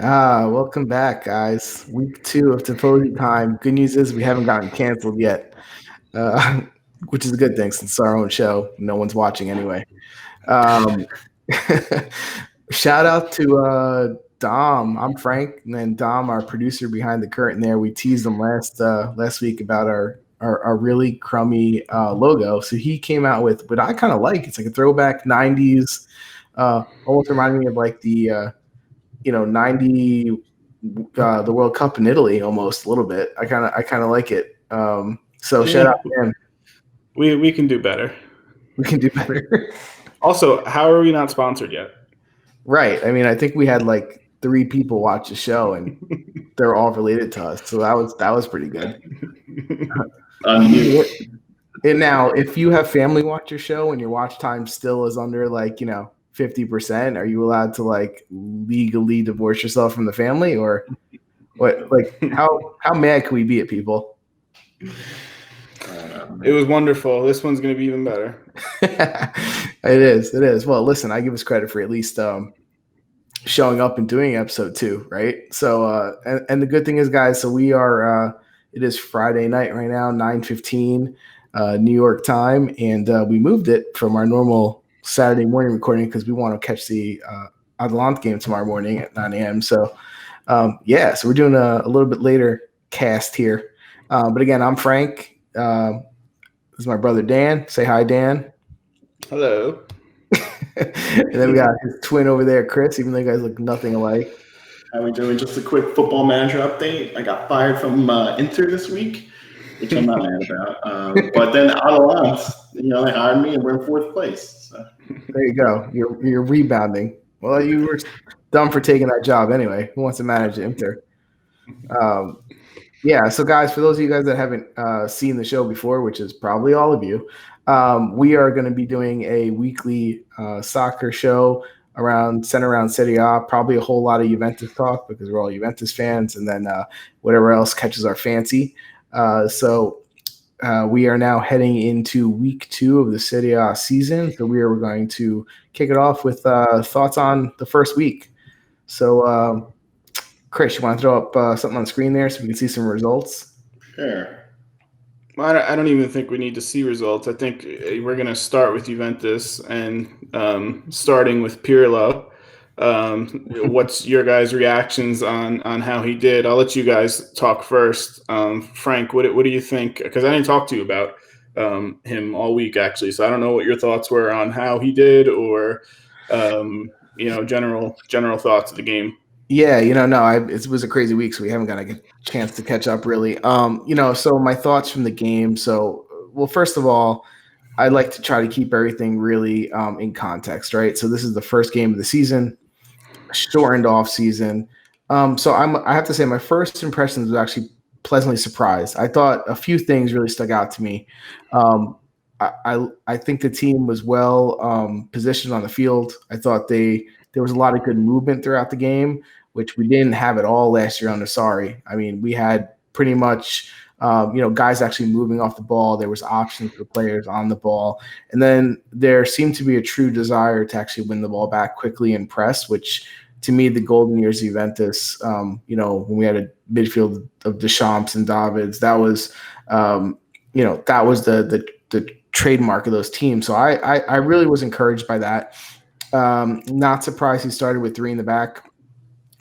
Welcome back, guys. Week 2 of Tifosi time. Good news is we haven't gotten canceled yet, uh, which is a good thing since it's our own show. No one's watching anyway. Um, Shout out to Dom. I'm Frank, and then Dom, our producer behind the curtain. There, we teased him last week about our really crummy logo. So he came out with what I kind of like. It's like a throwback '90s, almost reminding me of like the 90 the World Cup in Italy almost a little bit. I kind of like it. So shout Yeah, out to him. we can do better. We can do better. Also, how are we not sponsored yet? Right. I mean, I think we had like 3 people watch the show and they're all related to us. So that was pretty good. Unmute. And now if you have family watch your show and your watch time still is under 50%, are you allowed to like legally divorce yourself from the family, or what? Like how mad can we be at people? It was wonderful. This one's going to be even better. It is. Well, listen, I give us credit for at least showing up and doing episode 2, right? So and the good thing is, guys, so we are it is Friday night right now, 9:15 New York time, and we moved it from our normal Saturday morning recording because we want to catch the Atalanta game tomorrow morning at 9 a.m. So so we're doing a little bit later cast here. But again, I'm Frank. This is my brother Dan. Say hi, Dan. Hello. And then we got his twin over there, Chris, even though you guys look nothing alike. How we doing? Just a quick football manager update. I got fired from Inter this week, which I'm not mad about. But then Atalanta, they hired me and we're in 4th place. So. There you go. You're rebounding. Well, you were dumb for taking that job anyway. Who wants to manage Inter? So guys, for those of you guys that haven't seen the show before, which is probably all of you, we are going to be doing a weekly soccer show centered around Serie A, probably a whole lot of Juventus talk because we're all Juventus fans, and then whatever else catches our fancy. We are now heading into week 2 of the Serie A season, so we are going to kick it off with thoughts on the first week. So Chris, you want to throw up something on the screen there so we can see some results? Sure. Well, I don't even think we need to see results. I think we're going to start with Juventus and starting with Pirlo. What's your guys' reactions on how he did? I'll let you guys talk first. Frank, what do you think? Because I didn't talk to you about him all week, actually. So I don't know what your thoughts were on how he did or, general thoughts of the game. Yeah, it was a crazy week, so we haven't got a chance to catch up really. So my thoughts from the game. So, well, first of all, I like to try to keep everything really in context, right? So this is the first game of the season, shortened off season. So I have to say my first impressions was actually pleasantly surprised. I thought a few things really stuck out to me. I think the team was well positioned on the field. I thought there was a lot of good movement throughout the game, which we didn't have at all last year under Sarri. I mean, we had pretty much, guys actually moving off the ball. There was options for players on the ball. And then there seemed to be a true desire to actually win the ball back quickly and press, which to me, the golden years of Juventus, when we had a midfield of Deschamps and Davids, that was, that was the trademark of those teams. So I really was encouraged by that. Not surprised he started with 3 in the back.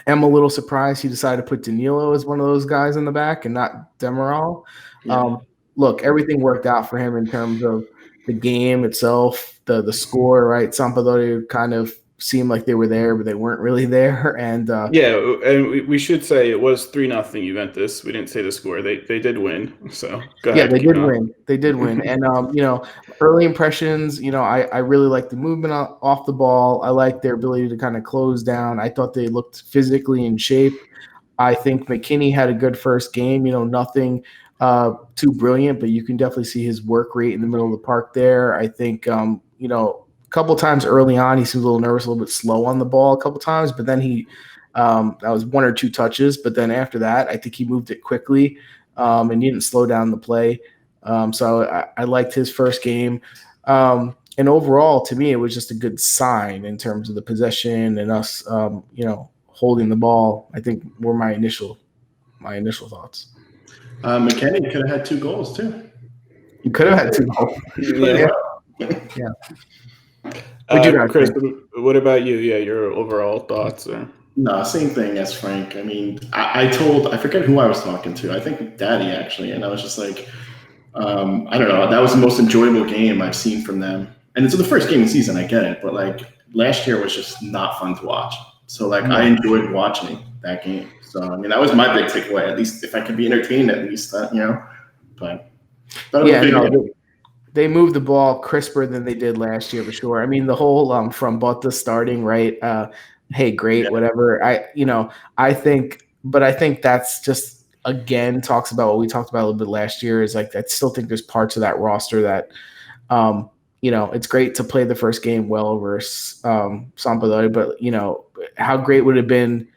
I'm a little surprised he decided to put Danilo as one of those guys in the back and not Demiral. Yeah. Look, everything worked out for him in terms of the game itself, the score, right? Sampadoria kind of seemed like they were there, but they weren't really there. And and we should say it was 3-0 Juventus. We didn't say the score. They did win. So go ahead. Yeah, they did win. They did win. And early impressions, I really liked the movement off the ball. I liked their ability to kind of close down. I thought they looked physically in shape. I think McKinney had a good first game. Nothing too brilliant, but you can definitely see his work rate in the middle of the park there. I think a couple times early on, he seemed a little nervous, a little bit slow on the ball a couple times, but then that was 1 or 2 touches. But then after that, I think he moved it quickly and he didn't slow down the play. So I liked his first game. And overall, to me, it was just a good sign in terms of the possession and us, holding the ball, I think were my initial thoughts. McKennie could have had 2 goals too. You could have had 2 goals. Yeah. Would you guys Chris, think? what about you? Yeah, your overall thoughts? No, same thing as Frank. I mean, I forget who I was talking to. I think Daddy actually, and I was just like, I don't know. That was the most enjoyable game I've seen from them, and it's the first game of the season. I get it, but like last year was just not fun to watch. So like I enjoyed watching that game. So I mean, that was my big takeaway. At least if I could be entertained, at least But they moved the ball crisper than they did last year for sure. I mean, the whole from Botta starting, right? Hey, great, whatever. I think that's just again talks about what we talked about a little bit last year. Is like I still think there's parts of that roster that, it's great to play the first game well over Sampadoria, but how great would it have been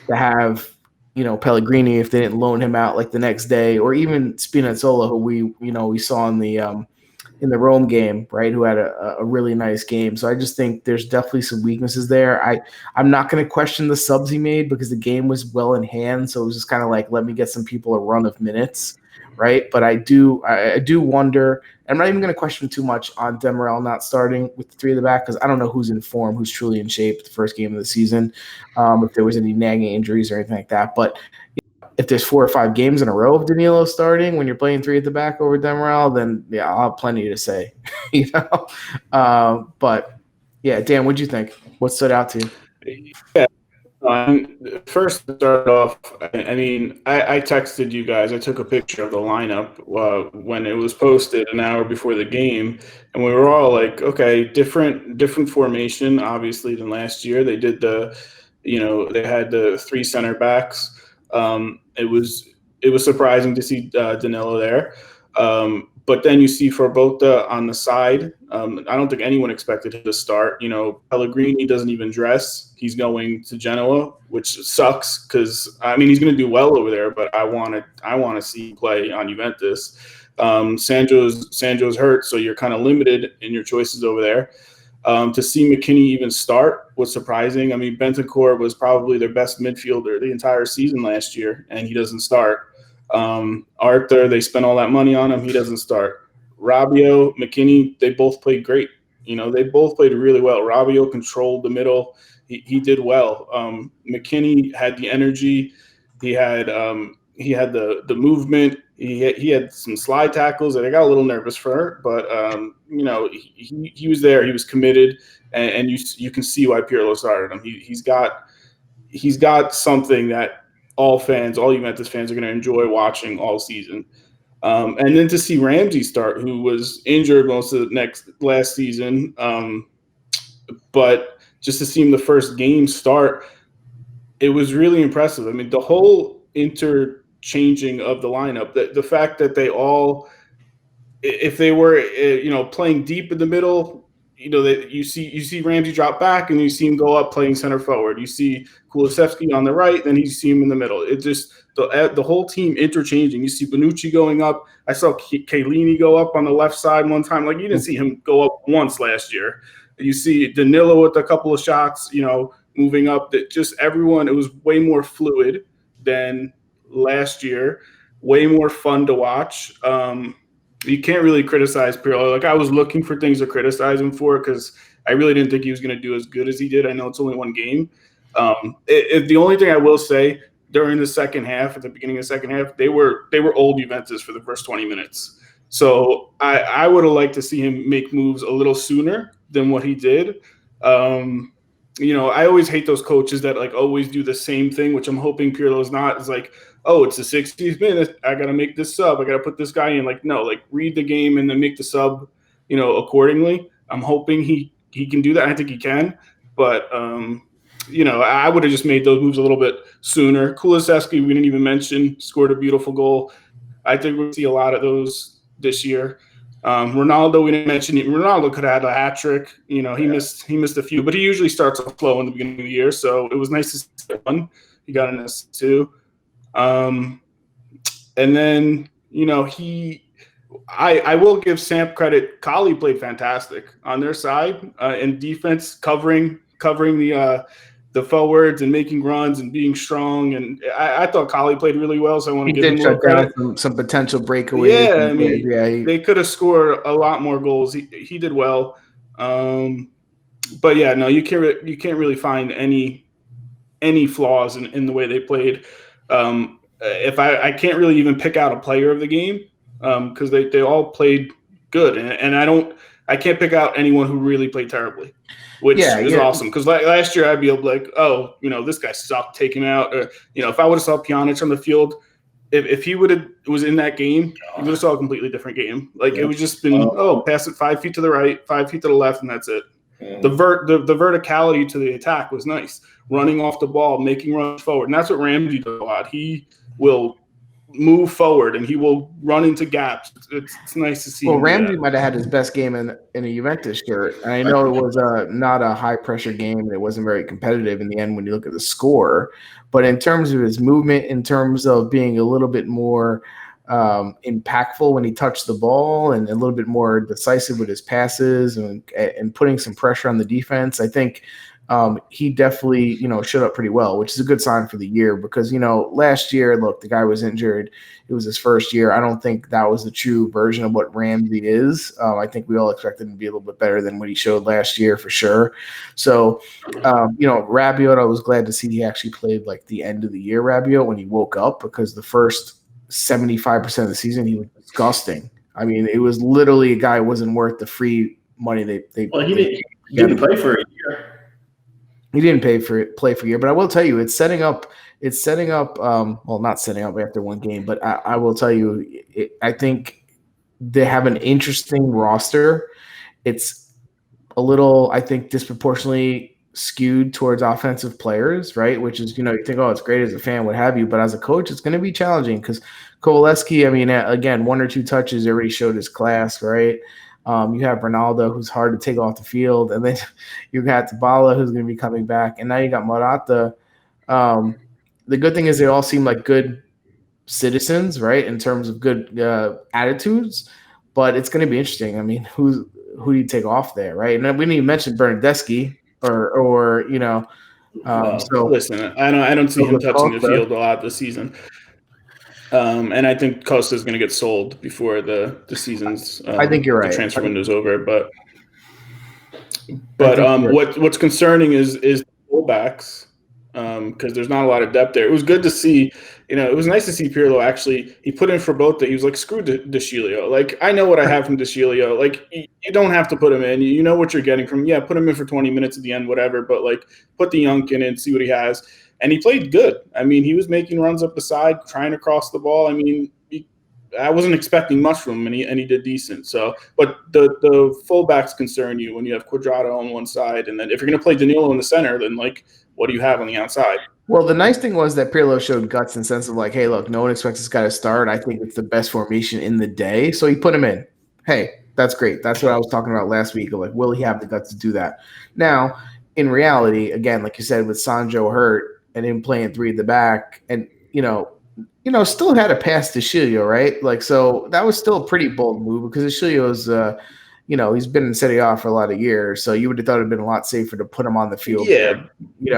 to have Pellegrini if they didn't loan him out like the next day, or even Spinazzola, who we saw in the Rome game, right, who had a really nice game. So I just think there's definitely some weaknesses there. I'm not going to question the subs he made because the game was well in hand. So it was just kind of like, let me get some people a run of minutes, right? But I do wonder, I'm not even going to question too much on Demirel not starting with the 3 at the back because I don't know who's in form, who's truly in shape the first game of the season, if there was any nagging injuries or anything like that. But if there's 4 or 5 games in a row of Danilo starting when you're playing 3 at the back over Demirel, then yeah, I'll have plenty to say, But yeah, Dan, what'd you think? What stood out to you? Yeah. First, to start off, I mean, I texted you guys. I took a picture of the lineup when it was posted an hour before the game, and we were all like, okay, different formation, obviously, than last year. They did they had the 3 center backs. It was surprising to see Danilo there. But then you see Forbota on the side. I don't think anyone expected him to start. Pellegrini doesn't even dress. He's going to Genoa, which sucks because he's going to do well over there. But I want to see him play on Juventus. Sandro's hurt, so you're kind of limited in your choices over there. To see McKennie even start was surprising. I mean, Bentancur was probably their best midfielder the entire season last year, and he doesn't start. Arthur, they spent all that money on him. He doesn't start. Rabiot, McKennie, they both played great. They both played really well. Rabiot controlled the middle. He did well. McKennie had the energy. He had the movement. He had some slide tackles that I got a little nervous for, but he was there. He was committed, and you can see why Pirlo started him. He's got something that all Juventus fans are going to enjoy watching all season. And then to see Ramsey start, who was injured most of last season, but just to see him the first game start, it was really impressive. I mean, the whole interchanging of the lineup, the fact that they all, if they were, playing deep in the middle, that you see Ramsey drop back and you see him go up playing center forward. You see Kulusevski on the right, then you see him in the middle. It just the whole team interchanging. You see Bonucci going up. I saw Chiellini go up on the left side one time. Like you didn't see him go up once last year. You see Danilo with a couple of shots, moving up. That just everyone. It was way more fluid than last year. Way more fun to watch. You can't really criticize Pirlo. Like I was looking for things to criticize him for because I really didn't think he was going to do as good as he did. I know it's only one game. The only thing I will say during the second half, at the beginning of the second half, they were old Juventus for the first 20 minutes. So I would have liked to see him make moves a little sooner than what he did. I always hate those coaches that like always do the same thing, which I'm hoping Pirlo's not. It's like, oh, it's the 60th minute. I got to make this sub. I got to put this guy in. Like, no, like read the game and then make the sub, accordingly. I'm hoping he can do that. I think he can. But, I would have just made those moves a little bit sooner. Kulusevski, we didn't even mention, scored a beautiful goal. I think we'll see a lot of those this year. Ronaldo, we didn't mention it. Ronaldo could have had a hat trick. He missed a few, but he usually starts off slow in the beginning of the year. So it was nice to see one. He got an assist too. And then, I will give Samp credit. Kali played fantastic on their side in defense, covering the the forwards and making runs and being strong. And I thought Collie played really well, so I want to give him a little credit. Some potential breakaways. Yeah, I mean, they could have scored a lot more goals. He did well. But yeah, no, you can't really find any flaws in the way they played. If I can't really even pick out a player of the game because they all played good, and I can't pick out anyone who really played terribly, which is awesome. Because last year I'd be able to like, oh, this guy sucked, take him out. Or, if I would have saw Pjanic on the field, if he was in that game, you would have saw a completely different game. Like it was just been pass it 5 feet to the right, 5 feet to the left, and that's it. The verticality to the attack was nice. Running off the ball, making runs forward. And that's what Ramsey does a lot. He will move forward and he will run into gaps. It's nice to see. Well, Ramsey might have had his best game in a Juventus shirt. And I know it was not a high-pressure game and it wasn't very competitive in the end when you look at the score. But in terms of his movement, in terms of being a little bit more impactful when he touched the ball and a little bit more decisive with his passes and putting some pressure on the defense, I think he definitely, showed up pretty well, which is a good sign for the year because, last year, look, the guy was injured. It was his first year. I don't think that was the true version of what Ramsey is. I think we all expected him to be a little bit better than what he showed last year for sure. So, Rabiot, I was glad to see he actually played like the end of the year Rabiot when he woke up because the first 75% of the season, he was disgusting. I mean, it was literally a guy who wasn't worth the free money they he didn't play for a year. He didn't play for a year, but I will tell you, it's setting up. Well, not setting up after one game, but I will tell you, I think they have an interesting roster. It's a little, I think, disproportionately skewed towards offensive players, right? Which is, you think, oh, it's great as a fan, what have you, but as a coach, it's going to be challenging because Kowaleski, I mean, again, 1 or 2 touches already showed his class, right? You have Ronaldo, who's hard to take off the field, and then you got Dybala, who's going to be coming back, and now you got Morata. The good thing is they all seem like good citizens, right, in terms of good attitudes, but it's going to be interesting. I mean, who do you take off there, right? And we didn't even mention Bernardeschi or so listen, I don't see him touching the field a lot this season. And I think Costa's going to get sold before the season's. I think you're right. The transfer window's over, but what's concerning is fullbacks because there's not a lot of depth there. It was good to see. It was nice to see Pirlo actually. He put in for both. That he was like, screw De Sciglio. Like I know what I have from De Sciglio. Like you don't have to put him in. You know what you're getting from. Yeah, put him in for 20 minutes at the end, whatever. But like put the young in and see what he has. And he played good. I mean, he was making runs up the side, trying to cross the ball. I mean, I wasn't expecting much from him, and he did decent. So, but the fullbacks concern you when you have Cuadrado on one side, and then if you're going to play Danilo in the center, then like, what do you have on the outside? Well, the nice thing was that Pirlo showed guts in the sense of like, hey, look, no one expects this guy to start. I think it's the best formation in the day, so he put him in. Hey, that's great. That's what I was talking about last week. Like, will he have the guts to do that? Now, in reality, again, like you said, with Sancho hurt. And him playing 3 at the back, and still had a pass to Sciglio, right? Like, so that was still a pretty bold move because Sciglio's, he's been in Serie A for a lot of years, so you would have thought it'd been a lot safer to put him on the field. Yeah,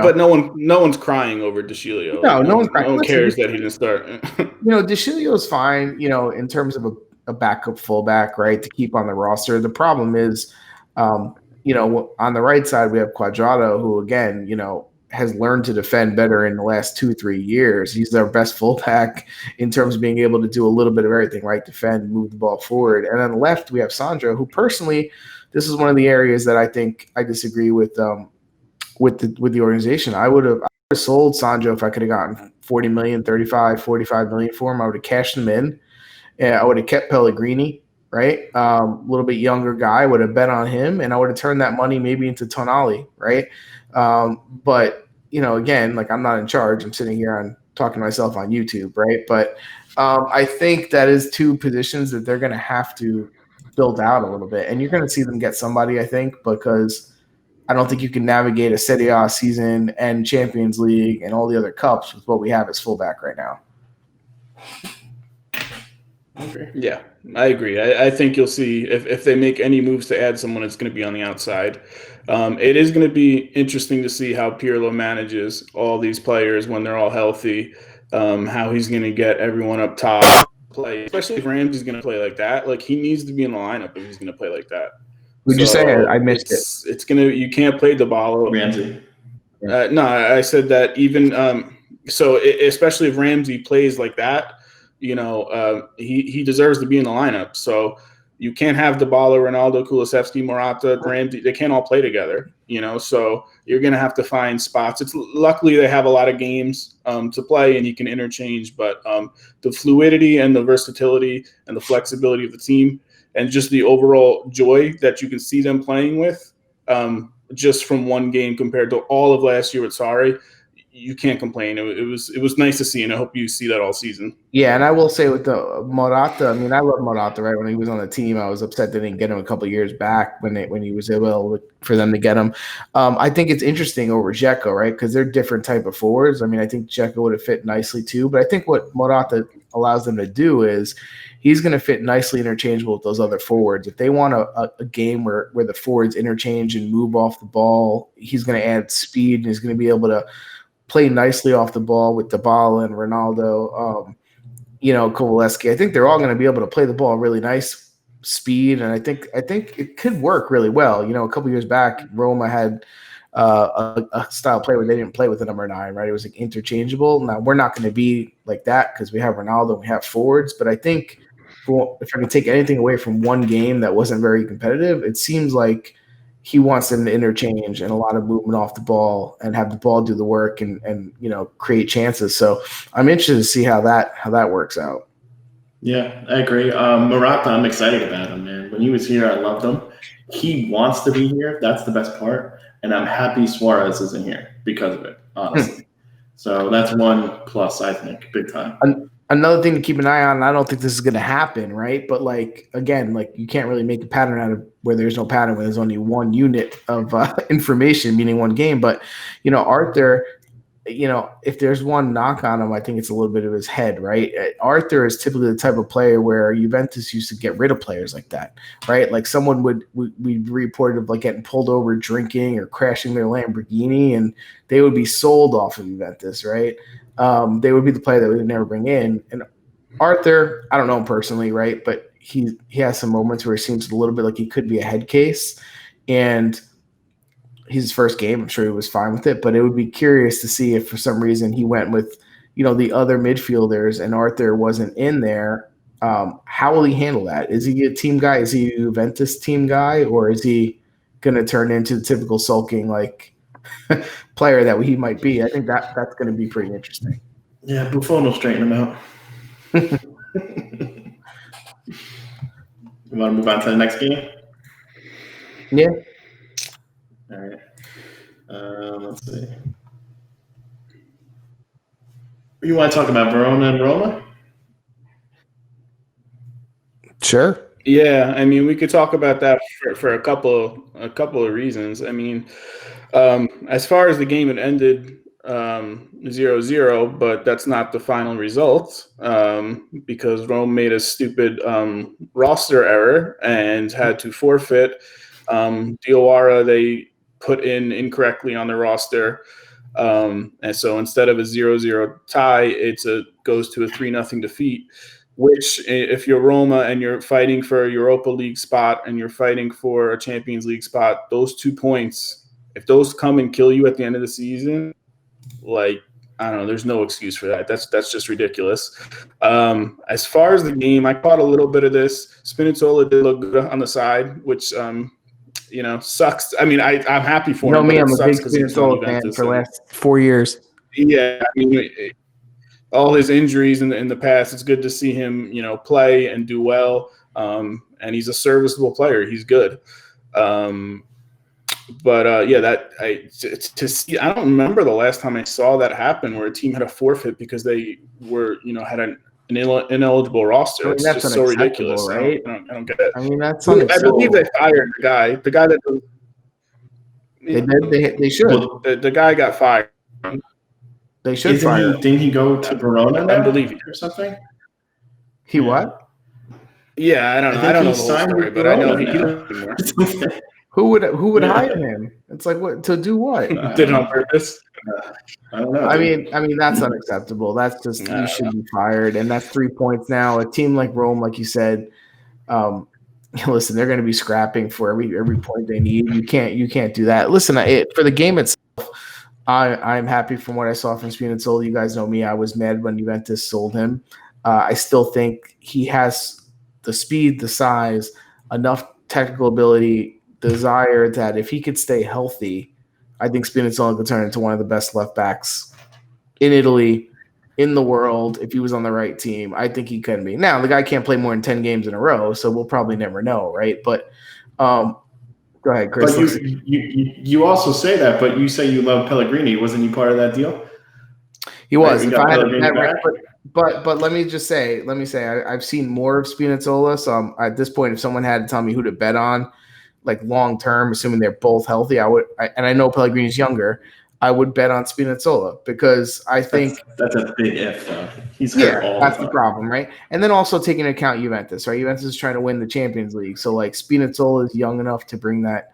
but no one's crying over De Sciglio. No one's crying. No one cares that he didn't start. De Sciglio's fine, in terms of a backup fullback, right, to keep on the roster. The problem is, on the right side we have Cuadrado, who again, has learned to defend better in the last 2-3 years. He's their best fullback in terms of being able to do a little bit of everything, right? Defend, move the ball forward. And on the left, we have Sandro, who personally, this is one of the areas that I think I disagree with the organization. I would have sold Sandro if I could have gotten 40 million, 35, 45 million for him. I would have cashed him in. I would have kept Pellegrini, right? A little bit younger guy. I would have bet on him, and I would have turned that money maybe into Tonali, right? But again, like I'm not in charge. I'm sitting here talking to myself on YouTube, right? But I think that is 2 positions that they're going to have to build out a little bit. And you're going to see them get somebody, I think, because I don't think you can navigate a Serie A season and Champions League and all the other cups with what we have as fullback right now. agree. Yeah, I agree. I think you'll see if they make any moves to add someone, it's going to be on the outside. It is going to be interesting to see how Pirlo manages all these players when they're all healthy, how he's going to get everyone up top play, especially if Ramsey's going to play like that. Like, he needs to be in the lineup if he's going to play like that. Would you say I missed it? It's going to – you can't play Dybala. Ramsey. No, I said that even especially if Ramsey plays like that, he deserves to be in the lineup. So you can't have Dybala, Ronaldo, Kulusevski, Morata, Ramsey. They can't all play together, So you're going to have to find spots. Luckily they have a lot of games to play and you can interchange. But the fluidity and the versatility and the flexibility of the team and just the overall joy that you can see them playing with, just from one game compared to all of last year with Sarri, you can't complain. It was nice to see, and I hope you see that all season. Yeah, and I will say with the Morata, I mean, I love Morata, right? When he was on the team, I was upset they didn't get him a couple of years back when he was able for them to get him. I think it's interesting over Dzeko, right? Because they're different type of forwards. I mean, I think Dzeko would have fit nicely too, but I think what Morata allows them to do is he's going to fit nicely interchangeable with those other forwards. If they want a game where the forwards interchange and move off the ball, he's going to add speed and he's going to be able to play nicely off the ball with Dybala and Ronaldo, Kovalevsky. I think they're all going to be able to play the ball really nice speed, and I think it could work really well. A couple years back, Roma had a style play where they didn't play with the number 9, right? It was like interchangeable. Now we're not going to be like that because we have Ronaldo and we have forwards, but I think if I can take anything away from one game that wasn't very competitive, it seems like he wants them to interchange and a lot of movement off the ball and have the ball do the work and create chances. So I'm interested to see how that works out. Yeah, I agree. Morata, I'm excited about him, man. When he was here, I loved him. He wants to be here. That's the best part. And I'm happy Suarez isn't here because of it, honestly. So that's one plus, I think, big time. Another thing to keep an eye on, I don't think this is going to happen, right? But again, you can't really make a pattern out of where there's no pattern, where there's only one unit of information, meaning one game. But, Arthur, if there's one knock on him, I think it's a little bit of his head, right? Arthur is typically the type of player where Juventus used to get rid of players like that, right? Like someone would reported of getting pulled over drinking or crashing their Lamborghini, and they would be sold off of Juventus, right? They would be the player that we would never bring in. And Arthur, I don't know him personally, right? But he has some moments where he seems a little bit like he could be a head case. And his first game, I'm sure he was fine with it. But it would be curious to see if for some reason he went with, the other midfielders and Arthur wasn't in there. How will he handle that? Is he a team guy? Is he a Juventus team guy? Or is he going to turn into the typical sulking, player that he might be? I think that's going to be pretty interesting. Yeah, Buffon will straighten him out. You want to move on to the next game? Yeah. All right. Let's see. You want to talk about Verona and Roma? Sure. Yeah, I mean, we could talk about that for a couple of reasons. I mean, as far as the game, it ended 0-0, but that's not the final result, because Rome made a stupid roster error and had to forfeit. Diawara they put in incorrectly on the roster, and so instead of a 0-0 tie, it goes to a 3-0 defeat. Which, if you're Roma and you're fighting for a Europa League spot and you're fighting for a Champions League spot, those 2 points, if those come and kill you at the end of the season, I don't know, there's no excuse for that. That's just ridiculous. As far as the game, I caught a little bit of this. Spinazzola did look good on the side, which sucks. I mean, I'm happy for him. Me, I'm a big Spinazzola fan for the last 4 years. Yeah, I mean, all his injuries in the past, it's good to see him, play and do well. And he's a serviceable player. He's good. To see, I don't remember the last time I saw that happen where a team had a forfeit because they were, had an ineligible roster. It's just so ridiculous, right? I don't get it. I mean, that's I believe they fired the guy that they did. They should. The guy got fired. They should fire. Didn't he go to Verona? I believe he or something. He what? Yeah, I don't know. I don't know the whole story, but I know he doesn't anymore. Who would hire him? It's like, what to do? What did on purpose? I don't know. I mean that's unacceptable. That's just you should be fired, and that's 3 points now. A team like Rome, like you said, listen, they're going to be scrapping for every point they need. You can't do that. Listen, for the game itself, I'm happy from what I saw from Spinazzola. You guys know me. I was mad when Juventus sold him. I still think he has the speed, the size, enough technical ability, desire that if he could stay healthy, I think Spinazzola could turn into one of the best left backs in Italy, in the world. If he was on the right team, I think he could be. Now, the guy can't play more than 10 games in a row, so we'll probably never know, right? But go ahead, Chris. But you also say that, but you say you love Pellegrini. Wasn't he part of that deal? He was. Right, if I had a bet, right, but let me say, I've seen more of Spinazzola. So at this point, if someone had to tell me who to bet on, like long term, assuming they're both healthy, and I know Pellegrini's younger, I would bet on Spinazzola because I think that's a big if, though. He's hurt all that's the time. The problem, right? And then also taking into account Juventus, right? Juventus is trying to win the Champions League, so like Spinazzola is young enough to bring that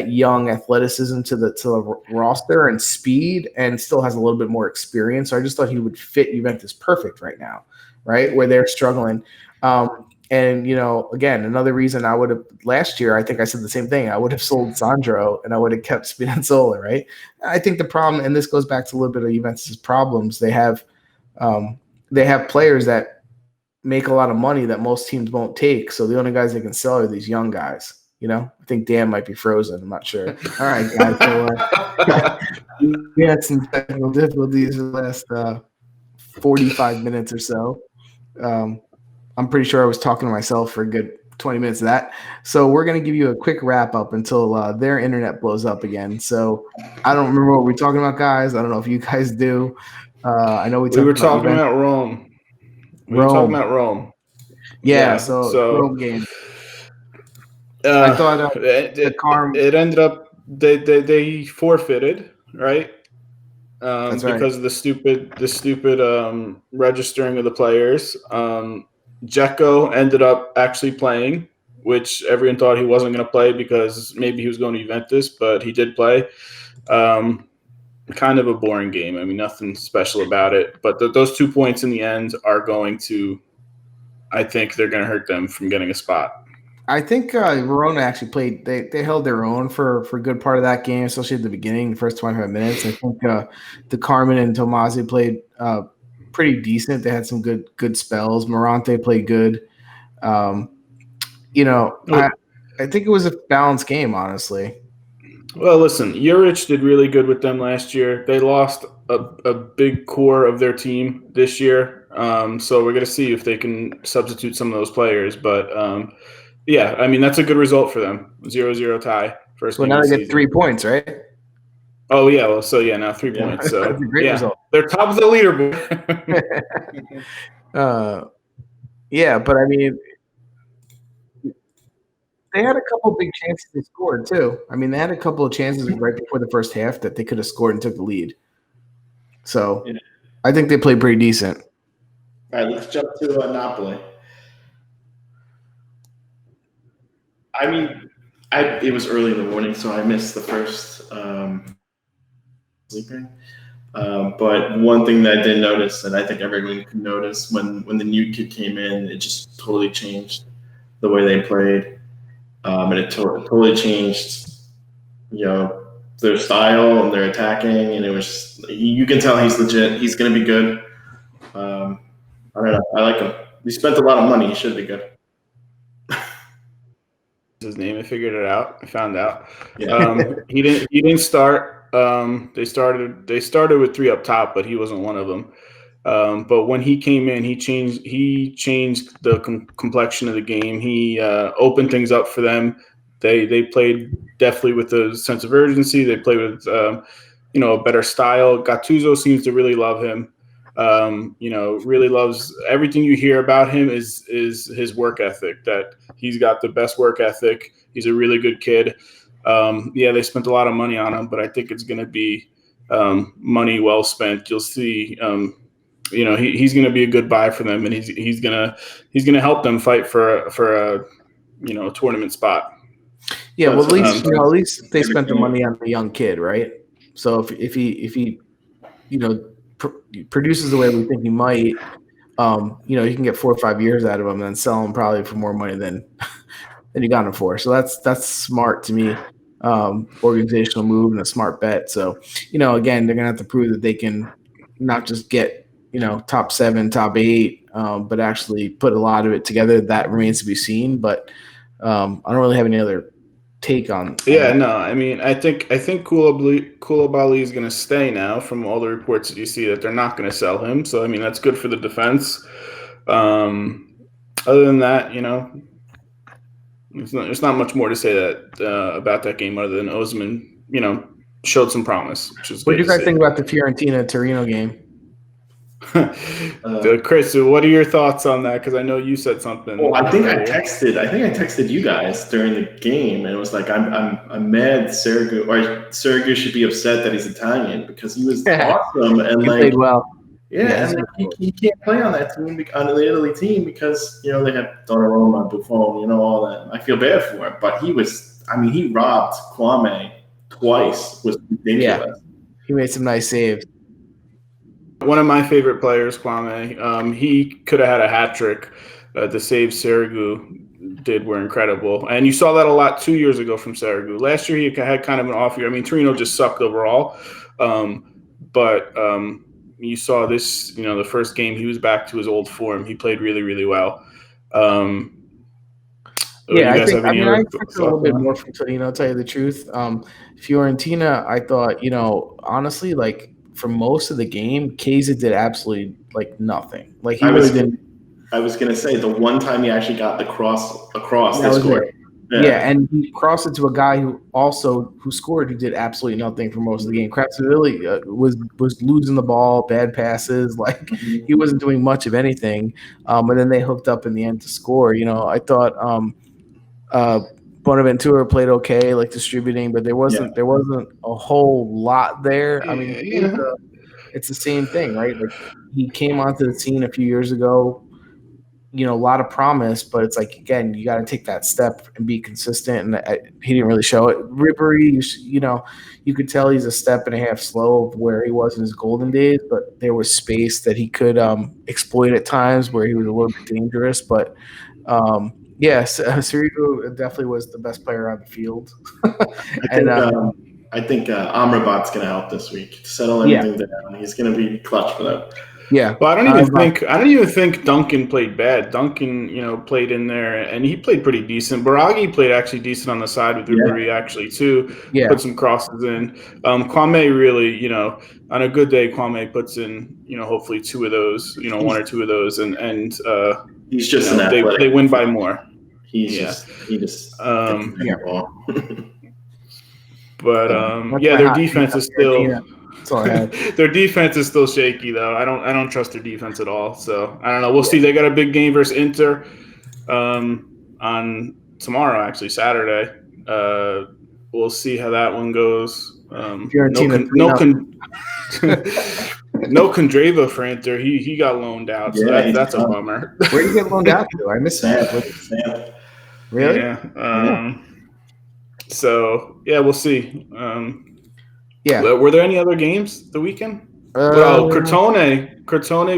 young athleticism to the roster and speed, and still has a little bit more experience. So I just thought he would fit Juventus perfect right now, right where they're struggling. And, again, another reason I would have last year, I think I said the same thing. I would have sold Sandro and I would have kept Spinazzola, right? I think the problem, and this goes back to a little bit of Juventus' problems, they have players that make a lot of money that most teams won't take. So the only guys they can sell are these young guys. I think Dan might be frozen. I'm not sure. All right, guys. So, we had some technical difficulties in the last 45 minutes or so. I'm pretty sure I was talking to myself for a good 20 minutes of that. So we're going to give you a quick wrap up until their internet blows up again. So I don't remember what we're talking about, guys. I don't know if you guys do. I know we were talking about Rome. We were talking about Rome. Yeah, so Rome game. I thought it ended up they forfeited, right? That's right. Because of the stupid registering of the players. Dzeko ended up actually playing, which everyone thought he wasn't going to play because maybe he was going to Juventus, but he did play. Kind of a boring game. I mean, nothing special about it. But those 2 points in the end are going to, I think they're going to hurt them from getting a spot. I think Verona actually played. They held their own for a good part of that game, especially at the beginning, the first 25 minutes. I think the Carmen and Tomasi played pretty decent. They had some good spells. Morante played good. I think it was a balanced game, honestly. Well, listen, Juric did really good with them last year. They lost a big core of their team this year. So we're going to see if they can substitute some of those players. But, yeah, I mean, that's a good result for them. 0-0 tie. First game now of the they get season. 3 points, right? Oh, yeah. Well, so, yeah, now 3 points. So, that's a great result. They're top of the leaderboard. Yeah, but, I mean, they had a couple big chances they scored, too. I mean, they had a couple of chances right before the first half that they could have scored and took the lead. So, yeah. I think they played pretty decent. All right, let's jump to Napoli. I mean, it was early in the morning, so I missed the first sleeping. But one thing that I did notice, and I think everyone could notice, when the new kid came in, it just totally changed the way they played. And it totally changed, their style and their attacking. And it was you can tell he's legit. He's going to be good. I don't know. I like him. He spent a lot of money. He should be good. His name. I figured it out. I found out. Yeah. He didn't start. They started with 3 up top, but he wasn't one of them. But when he came in, he changed the complexion of the game. He opened things up for them. They played definitely with a sense of urgency. They played with a better style. Gattuso seems to really love him. Really loves everything you hear about him is his work ethic, that he's got the best work ethic. He's a really good kid. They spent a lot of money on him, but I think it's going to be money well spent. You'll see he's going to be a good buy for them, and he's going to help them fight for a tournament spot. Yeah, well, at least they spent the money on the young kid, right? So if he produces the way we think he might, you can get 4 or 5 years out of him and then sell him probably for more money than you got him for. So that's smart to me. Organizational move and a smart bet. So, again, they're gonna have to prove that they can not just get, top 7, top 8, but actually put a lot of it together. That remains to be seen. But I don't really have any other take on. Yeah, no, I mean, I think Koulibaly is going to stay now. From all the reports that you see, that they're not going to sell him. So I mean, that's good for the defense. Other than that, there's not much more to say about that game other than Osimhen, showed some promise. What do you guys think about the Fiorentina-Torino game? Chris, what are your thoughts on that? Because I know you said something. Well, I think I texted you guys during the game, and it was like I'm mad Sergio should be upset that he's Italian because he was awesome and he played well. Yeah, and he can't play on that team, on the Italy team, because they have Donnarumma, Buffon, all that. I feel bad for him, but he robbed Kwame twice. Was ridiculous. Yeah, he made some nice saves. One of my favorite players, Kwame. He could have had a hat trick. The saves Sergio did were incredible, and you saw that a lot 2 years ago from Sergio. Last year he had kind of an off year. I mean, Torino just sucked overall, but. You saw this, the first game, he was back to his old form. He played really, really well. I expected a little bit more from Torino, to tell you the truth. Fiorentina, I thought, honestly, like for most of the game, Chiesa did absolutely nothing. Like he really didn't. I was going to say the one time he actually got the cross across, they scored. Yeah, and he crossed it to a guy who scored, who did absolutely nothing for most of the game. Kratzavilli was losing the ball, bad passes, he wasn't doing much of anything. And then they hooked up in the end to score. I thought Bonaventura played okay, distributing, but there wasn't a whole lot there. I mean, it's the same thing, right? He came onto the scene a few years ago. A lot of promise, but it's again, you got to take that step and be consistent. And he didn't really show it. Ribery, you could tell he's a step and a half slow of where he was in his golden days, but there was space that he could exploit at times where he was a little bit dangerous. But yes, Sergio definitely was the best player on the field. I think Amrabat's going to help this week to settle everything down. He's going to be clutch for them. Yeah, well, I don't even think Duncan played bad. Duncan, played in there, and he played pretty decent. Baraghi played actually decent on the side with Ribery actually too. Yeah, put some crosses in. Kwame really, on a good day, Kwame puts in, hopefully 2 of those, 1 or 2 of those, and he's just they win by more. He just But their defense is still. Their defense is still shaky, though. I don't trust their defense at all. So I don't know. We'll see. They got a big game versus Inter on tomorrow, actually Saturday. We'll see how that one goes. No Condreva for Inter. He got loaned out, so that's a bummer. Where did he get loaned out to? I missed that. Really? Yeah. So we'll see. Were there any other games the weekend? Crotone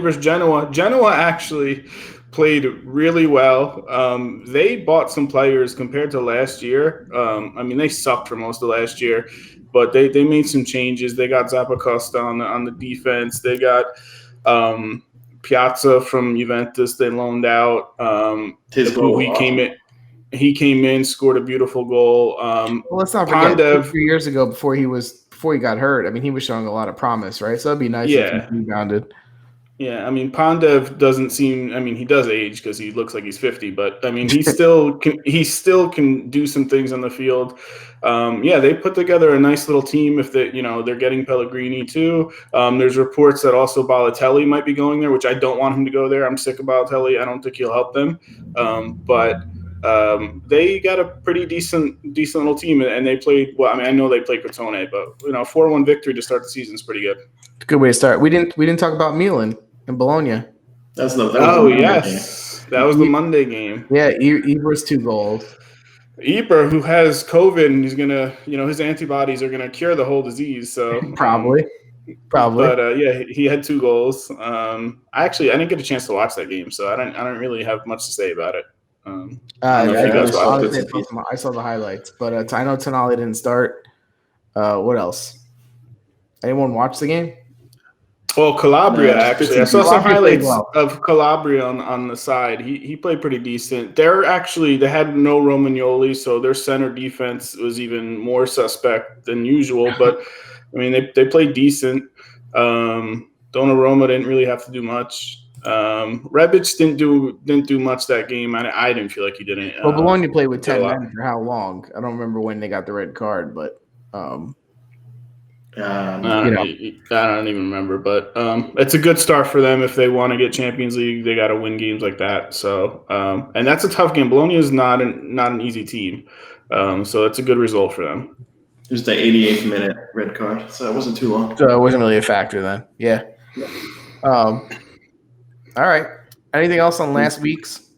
versus Genoa. Genoa actually played really well. They bought some players compared to last year. They sucked for most of last year, but they made some changes. They got Zappacosta on the defense. They got Piazza from Juventus. They loaned out. He came in, scored a beautiful goal. Let's not forget, a few years ago before he got hurt, he was showing a lot of promise, right? So that'd be nice if he rebounded. Yeah, Pandev doesn't seem. He does age because he looks like he's 50, but he still can do some things on the field. They put together a nice little team. If they're getting Pellegrini too. There's reports that also Balotelli might be going there, which I don't want him to go there. I'm sick of Balotelli. I don't think he'll help them. But they got a pretty decent little team, and they played well. I know they played Crotone, but 4-1 victory to start the season is pretty good. Good way to start. We didn't talk about Milan. in Bologna. That was the Oh, Monday game. yes. That was the Monday game. Yeah, Ibra's 2 goals. Ibra, who has COVID, and he's gonna, his antibodies are gonna cure the whole disease. So Probably. But yeah, he had 2 goals. I didn't get a chance to watch that game, so I don't really have much to say about it. I don't know if you guys watched honestly, it. I saw the highlights, but I know Tonali didn't start. What else? Anyone watch the game? Well, Calabria, No, actually. I saw some Calabria played highlights well. of Calabria on the side. He played pretty decent. They had no Romagnoli, so their center defense was even more suspect than usual. But, I mean, they played decent. Donnarumma didn't really have to do much. Rebic didn't do much that game. I didn't feel like he didn't. Well, Bologna played with 10 men for how long? I don't remember when they got the red card, but I don't even remember, but it's a good start for them if they want to get Champions League. They got to win games like that. So, and that's a tough game. Bologna is not an easy team, so it's a good result for them. It was the 88th minute red card, so it wasn't too long. So it wasn't really a factor then. Yeah. All right. Anything else on last week's?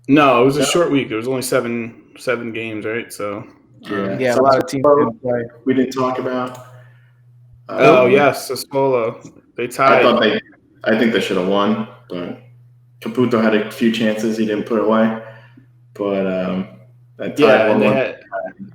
No, it was a short week. It was only seven games, right? So. Yeah, a lot of teams didn't play. We didn't talk about. Yes, Sassuolo. They tied. I think they should have won, but Caputo had a few chances he didn't put away. But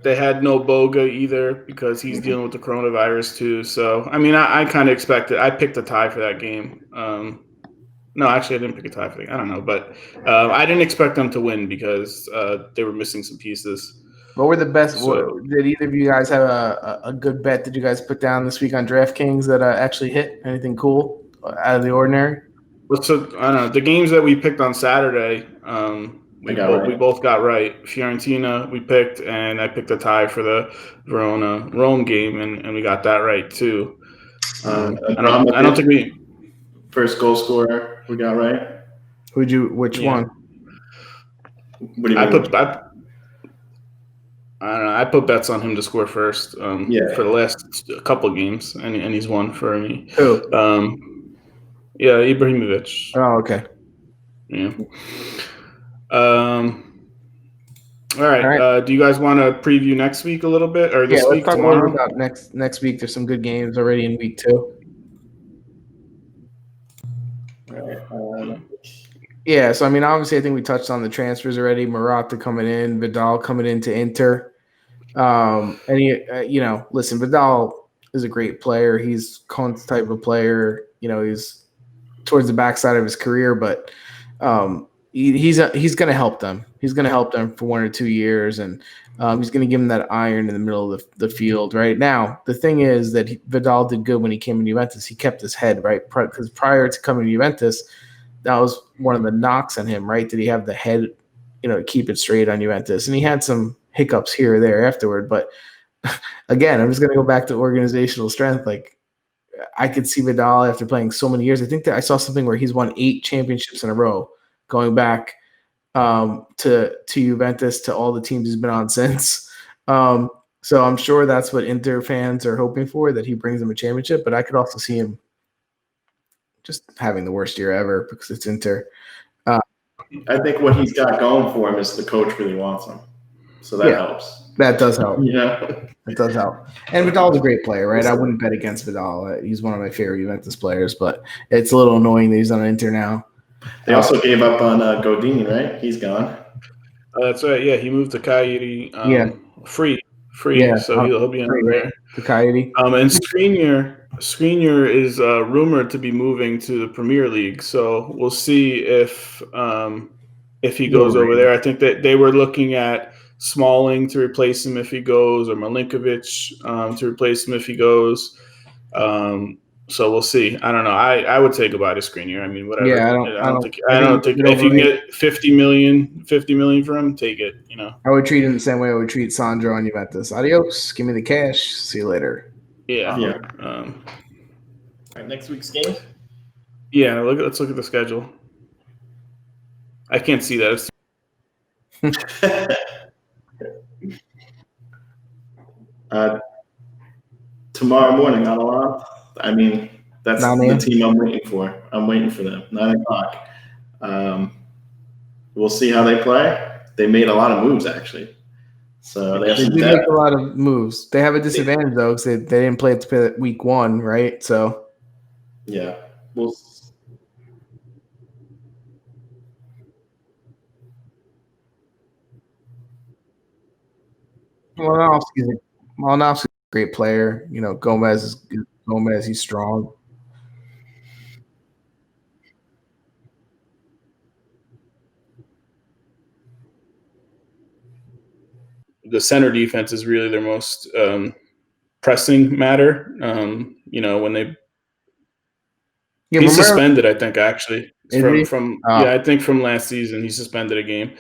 they had no Boga either because he's dealing with the coronavirus too. So I mean, I kind of expected. I picked a tie for that game. No, actually, I didn't pick a tie for the game. I don't know, but I didn't expect them to win because they were missing some pieces. What were the best? Did either of you guys have a good bet that you guys put down this week on DraftKings that actually hit? Anything cool out of the ordinary? So I don't know. The games that we picked on Saturday, we both got right. Fiorentina we picked, and I picked a tie for the Verona-Rome game, and we got that right too. I don't think we first goal scorer we got right. Which one? What do you mean? I don't know. I put bets on him to score first for the last couple games, and he's won for me. Who? Yeah, Ibrahimovic. Oh, okay. Yeah. All right. Do you guys want to preview next week a little bit, or this week? Let's talk more about next week. There's some good games already in week 2. Yeah, so I mean, obviously, I think we touched on the transfers already. Morata coming in, Vidal coming into Inter. Listen, Vidal is a great player. He's Conte's type of player. He's towards the backside of his career, but he's going to help them. He's going to help them for 1 or 2 years, and he's going to give them that iron in the middle of the field. Right now, the thing is that Vidal did good when he came to Juventus. He kept his head right because prior to coming to Juventus, that was one of the knocks on him. Right? Did he have the head, to keep it straight on Juventus? And he had some hiccups here or there afterward. But again, I'm just going to go back to organizational strength. Like, I could see Vidal after playing so many years. I think that I saw something where he's won 8 championships in a row, going back to Juventus, to all the teams he's been on since. So I'm sure that's what Inter fans are hoping for, that he brings them a championship. But I could also see him just having the worst year ever because it's Inter. I think what he's got going for him is the coach really wants him. So that helps. That does help. Yeah. It does help. And Vidal's a great player, right? I wouldn't bet against Vidal. He's one of my favorite Juventus players, but it's a little annoying that he's on Inter now. They also gave up on Godin, right? He's gone. That's right. Yeah, he moved to Coyote free. Yeah, So he'll be on there. To Coyote. And Skriniar is rumored to be moving to the Premier League. So we'll see if he goes over there. I think that they were looking at Smalling to replace him if he goes, or Milinkovic to replace him if he goes. So we'll see. I don't know. I would say goodbye to Skriniar. I mean, whatever. Yeah, I don't think if you can get 50 million for him, take it. I would treat him the same way I would treat Sandro on Juventus. Adios. Give me the cash. See you later. Yeah. All right, next week's game. Yeah. Let's look at the schedule. I can't see that. Tomorrow morning, I mean, That's 9 the a.m.? team I'm waiting for. I'm waiting for them. 9 o'clock. We'll see how they play. They made a lot of moves actually, so they have They some do depth. make a lot of moves. They have a disadvantage though because they didn't play it week 1, right? So Yeah, we'll. Malinowski's a great player. You know, Gomez, he's strong. The center defense is really their most pressing matter. When he's Romero, suspended, I think actually is he? I think from last season he suspended a game.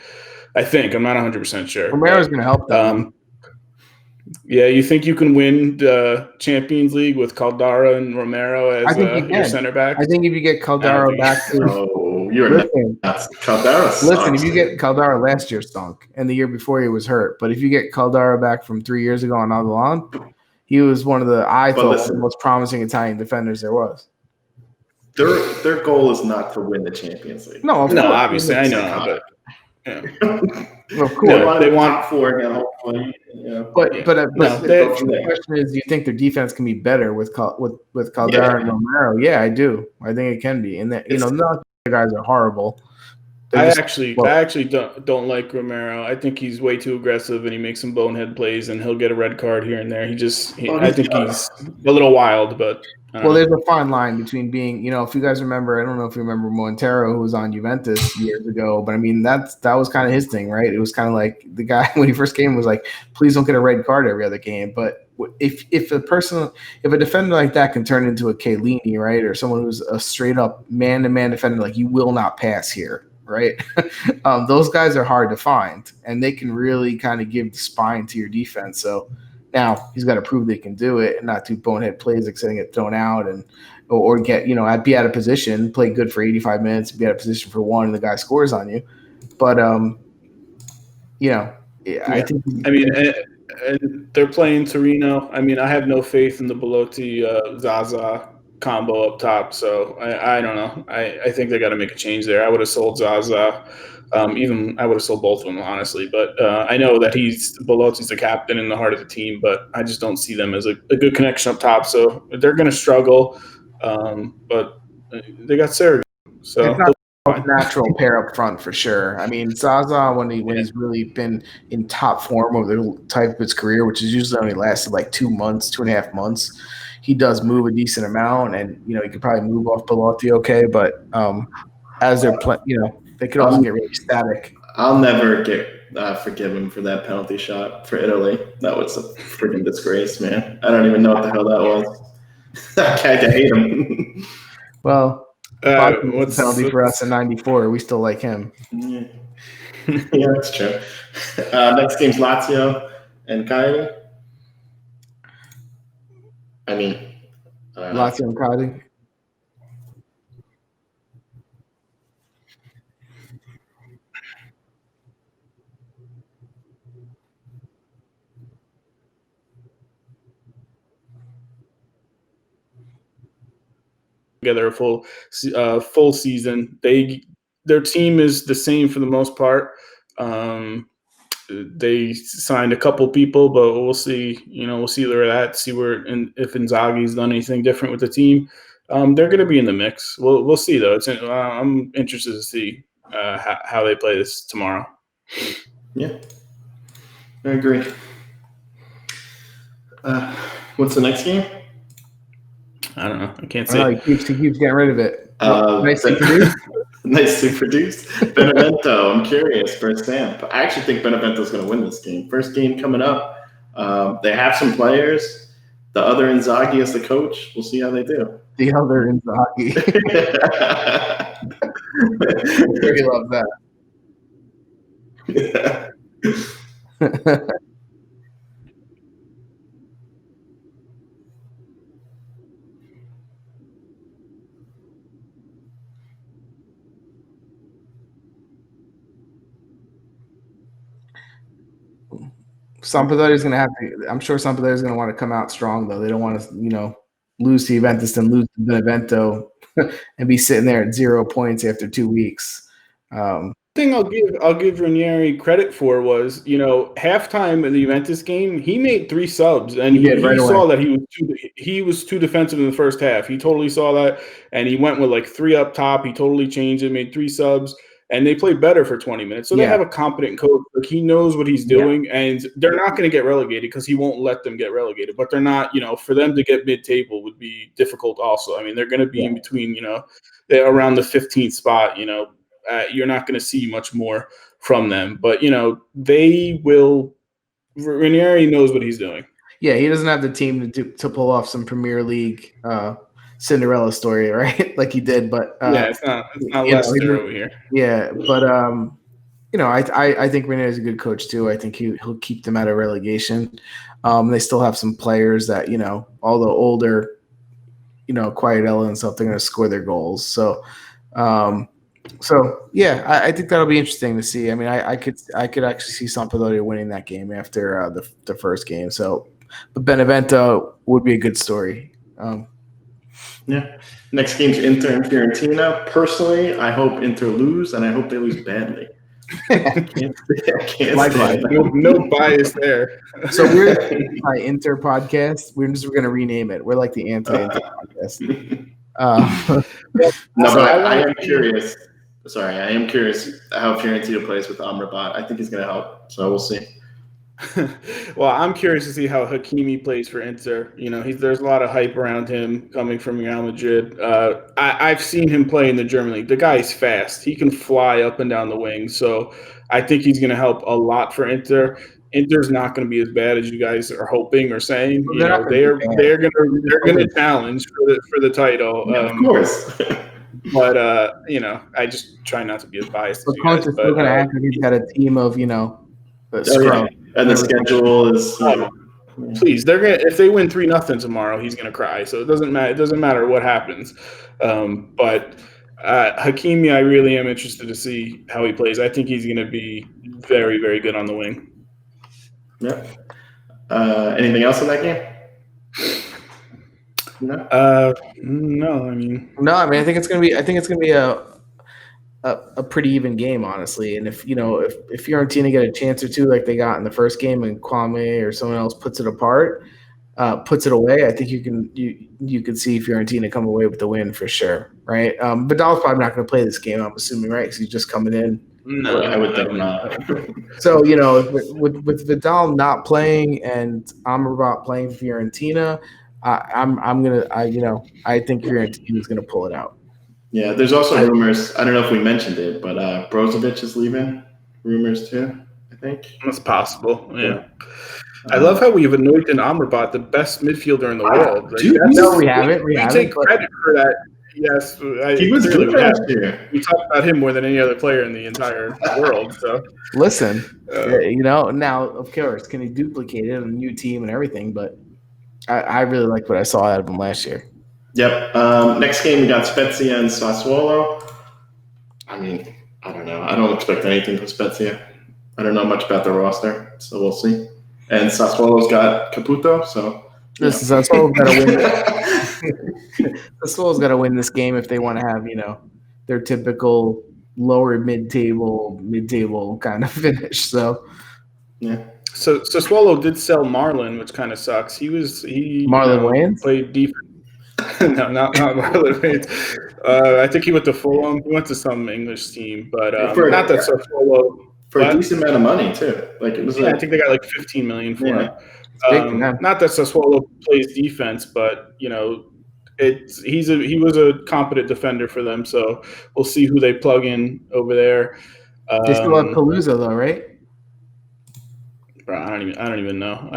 I think I'm not 100% sure. Romero's going to help them. Yeah, you think you can win the Champions League with Caldara and Romero as your center backs? I think if you get Caldara back to listen, Caldara sucks, listen, if you get Caldara last year stunk, and the year before he was hurt. But if you get Caldara back from 3 years ago on Avalon, he was one of the most promising Italian defenders there was. Their goal is not to win the Champions League. No, obviously I know, but yeah. Of course, they want top 4 again, hopefully. Yeah. But the question is, do you think their defense can be better with Caldara and Romero? Yeah, I do. I think it can be, and that none of the guys are horrible. I actually don't like Romero. I think he's way too aggressive and he makes some bonehead plays and he'll get a red card here and there. I think he's a little wild, but. There's a fine line between being, if you guys remember, I don't know if you remember Montero, who was on Juventus years ago, but I mean, that was kind of his thing, right? It was kind of like the guy when he first came was like, please don't get a red card every other game. But if a defender like that can turn into a Chiellini, right? Or someone who's a straight up man-to-man defender, like you will not pass here. Right. Those guys are hard to find and they can really kind of give the spine to your defense. So now he's got to prove they can do it and not do bonehead plays like getting it thrown out or get, be out of position, play good for 85 minutes, be out of position for 1 and the guy scores on you. But, I think. I mean, and they're playing Torino. I mean, I have no faith in the Belotti Zaza combo up top. So I don't know. I think they got to make a change there. I would have sold Zaza. Even I would have sold both of them, honestly. But I know that Belotti's the captain and the heart of the team, but I just don't see them as a good connection up top. So they're going to struggle. But they got Serie. So it's not a natural pair up front for sure. I mean, Zaza, when he's really been in top form over the type of his career, which is usually only lasted like 2 months, 2.5 months, he does move a decent amount, and he could probably move off Belotti okay. But as they're playing, they could also get really static. I'll never forgive him for that penalty shot for Italy. That was a freaking disgrace, man. I don't even know what the hell that was. I hate him. Well, what's the penalty for us in '94? We still like him. Yeah, that's true. Next game's Lazio and Cagliari. I mean, Lazio and Cagliari. Together a full season. Their team is the same for the most part. They signed a couple people, but we'll see. We'll see where that. See if Inzaghi's done anything different with the team. They're going to be in the mix. We'll see though. I'm interested to see how they play this tomorrow. Yeah, I agree. What's the next game? I don't know. I can't say. He keeps getting rid of it. Nicely produced. Benevento, I'm curious for a stamp. I actually think Benevento's going to win this game. First game coming up. They have some players. The other Inzaghi is the coach. We'll see how they do. The other Inzaghi. I really love that. Sampaoli's going to have to. I'm sure Sampaoli's going to want to come out strong, though. They don't want to, lose to Juventus than lose to Benevento and be sitting there at 0 points after 2 weeks. Thing I'll give Ranieri credit for was, halftime in the Juventus game, he made 3 subs, and he saw that he was too defensive in the first half. He totally saw that, and he went with like 3 up top. He totally changed it, made 3 subs, and they played better for 20 minutes. So they have a competent coach. Like, he knows what he's doing, and they're not going to get relegated because he won't let them get relegated. But they're not, for them to get mid-table would be difficult also. I mean, they're going to be in between, they're around the 15th spot, you're not going to see much more from them. But, they will – Ranieri knows what he's doing. Yeah, he doesn't have the team to pull off some Premier League Cinderella story, right? Like he did. But it's not Leicester over here. Yeah, but, I think Ranieri's a good coach too. I think he'll keep them out of relegation. They still have some players that, all the older, Quietella and stuff, they're going to score their goals. So, I think that'll be interesting to see. I mean, I could actually see Sampdoria winning that game after the first game. So, but Benevento would be a good story. Next game's Inter and Fiorentina. Personally, I hope Inter lose, and I hope they lose badly. I can't stand no bias there. So we're the anti-Inter podcast. We're going to rename it. We're like the anti-Inter podcast. I am curious. Sorry, I am curious how Fiorentina plays with Amrabat. I think he's going to help, so we'll see. Well, I'm curious to see how Hakimi plays for Inter. There's a lot of hype around him coming from Real Madrid. I've seen him play in the German league. The guy's fast. He can fly up and down the wing. So I think he's going to help a lot for Inter. Inter's not going to be as bad as you guys are hoping or saying. They're going to challenge for the title. Of course. But I just try not to be as biased as you guys. Still going to act like he's got a team of scrum. And the schedule is. Please, they're gonna. If they win 3-0 tomorrow, he's gonna cry. So it doesn't matter. It doesn't matter what happens. But Hakimi, I really am interested to see how he plays. I think he's gonna be very, very good on the wing. Yeah. Anything else in that game? No. No. I mean, I think it's gonna be a pretty even game, honestly. And if Fiorentina get a chance or two like they got in the first game, and Kwame or someone else puts it away, I think you can see Fiorentina come away with the win for sure, right? Vidal's probably not going to play this game, I'm assuming, right? Because he's just coming in. No, I would think not. So with Vidal not playing and Amrabat playing Fiorentina, I think Fiorentina is going to pull it out. Yeah, there's also rumors. I don't know if we mentioned it, but Brozovic is leaving. Rumors too, I think. That's possible. Yeah. I love how we've anointed Amrabat the best midfielder in the world. We haven't. We take credit for that. Yes, he was good last year. We talk about him more than any other player in the entire world. So listen, now of course, can he duplicate it on a new team and everything? But I really like what I saw out of him last year. Yep. Next game, we got Spezia and Sassuolo. I mean, I don't know. I don't expect anything from Spezia. I don't know much about their roster, so we'll see. And Sassuolo's got Caputo, so Sassuolo's got to win. Sassuolo's got to win this game if they want to have their typical lower mid-table kind of finish. So yeah. So Sassuolo did sell Marlon, which kind of sucks. Marlon Wayans played defense. No, not Marlon Wayans. I think he went to Fulham. He went to some English team, but not that Sassuolo. For a decent amount of money too. Like it was. I think they got like $15 million for him. Not that Sassuolo plays defense, but he was a competent defender for them. So we'll see who they plug in over there. They still have Paluzzo though, right? Bro, I don't even know.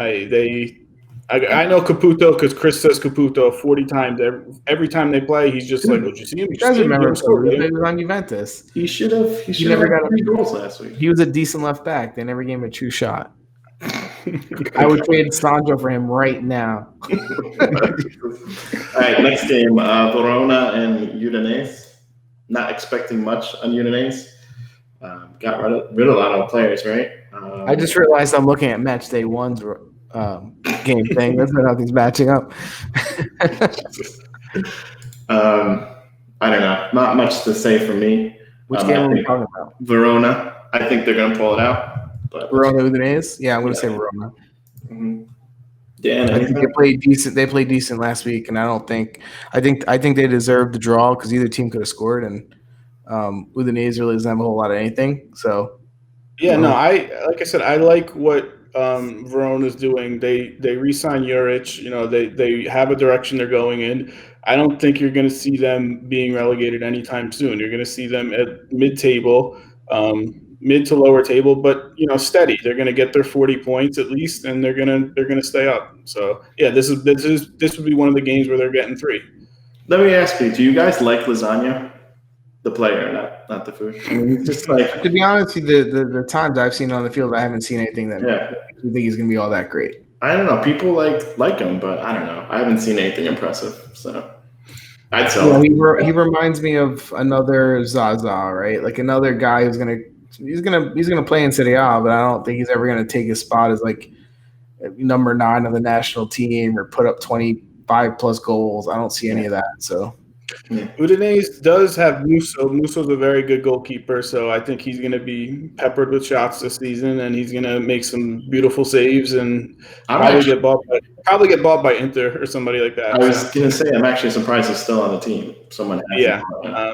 I know Caputo because Chris says Caputo 40 times every time they play. He's just like, "Would you see him?" You guys remember him? He was on Juventus. He should have. He never got 3 goals last week. He was a decent left back. They never gave him a true shot. I would trade Sandro for him right now. All right, next game, Verona and Udinese. Not expecting much on Udinese. Got rid of a lot of players, right? I just realized I'm looking at match day ones game thing. That's how things matching up. I don't know. Not much to say for me. Which game are we talking about? Verona. I think they're going to pull it out. But Verona Udinese? Yeah, I'm going to say Verona. Mm-hmm. Yeah, I think they played decent. They played decent last week, and I think they deserved the draw because either team could have scored, and Udinese really doesn't have a whole lot of anything. So yeah, no, like I said, I like what Verona's doing. They re-sign Juric. You know, they have a direction they're going in. I don't think you're going to see them being relegated anytime soon. You're going to see them at mid-table, mid to lower table, but steady. They're going to get their 40 points at least, and they're going to stay up. So yeah, this would be one of the games where they're getting 3. Let me ask you: do you guys like lasagna? The player, not the food. I mean, it's just like, to be honest with you, the times I've seen on the field, I haven't seen anything that makes me think he's going to be all that great. I don't know. People like him, but I don't know. I haven't seen anything impressive. So I'd sell him. He reminds me of another Zaza, right? Like another guy who's gonna play in Serie A, but I don't think he's ever gonna take his spot as like number 9 of the national team or put up 25 plus goals. I don't see any of that. So. Udinese does have Musso. Musso's a very good goalkeeper, so I think he's going to be peppered with shots this season, and he's going to make some beautiful saves and probably get bought by Inter or somebody like that. I was going to say, I'm actually surprised he's still on the team.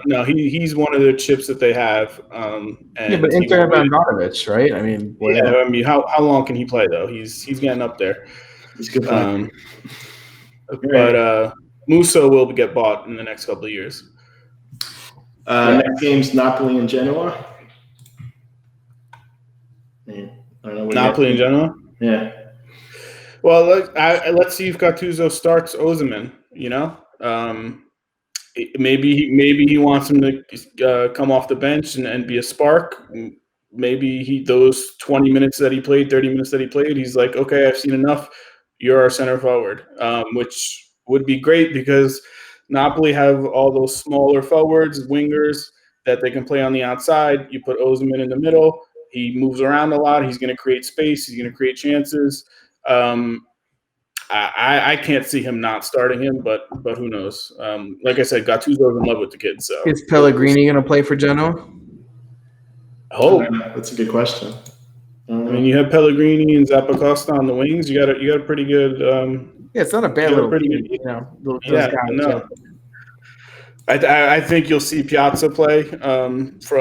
No, he's one of the chips that they have. But Inter have Ivanovic, right? I mean, how long can he play though? He's getting up there. He's good. But Musso will get bought in the next couple of years. Next game's Napoli and Genoa. Napoli and Genoa? Yeah. Well, let's see if Gattuso starts Osimhen, maybe he wants him to come off the bench and be a spark. Maybe those 20 minutes that he played, 30 minutes that he played, he's like, okay, I've seen enough. You're our center forward, which would be great because Napoli have all those smaller forwards, wingers that they can play on the outside. You put Osimhen in the middle. He moves around a lot. He's going to create space. He's going to create chances. I can't see him not starting him, but who knows? Like I said, Gattuso's in love with the kid. So is Pellegrini going to play for Genoa? I hope. That's a good question. I mean, you have Pellegrini and Zappacosta on the wings. You got a pretty good. It's not a bad little team, those guys. No. I think you'll see Piazza play for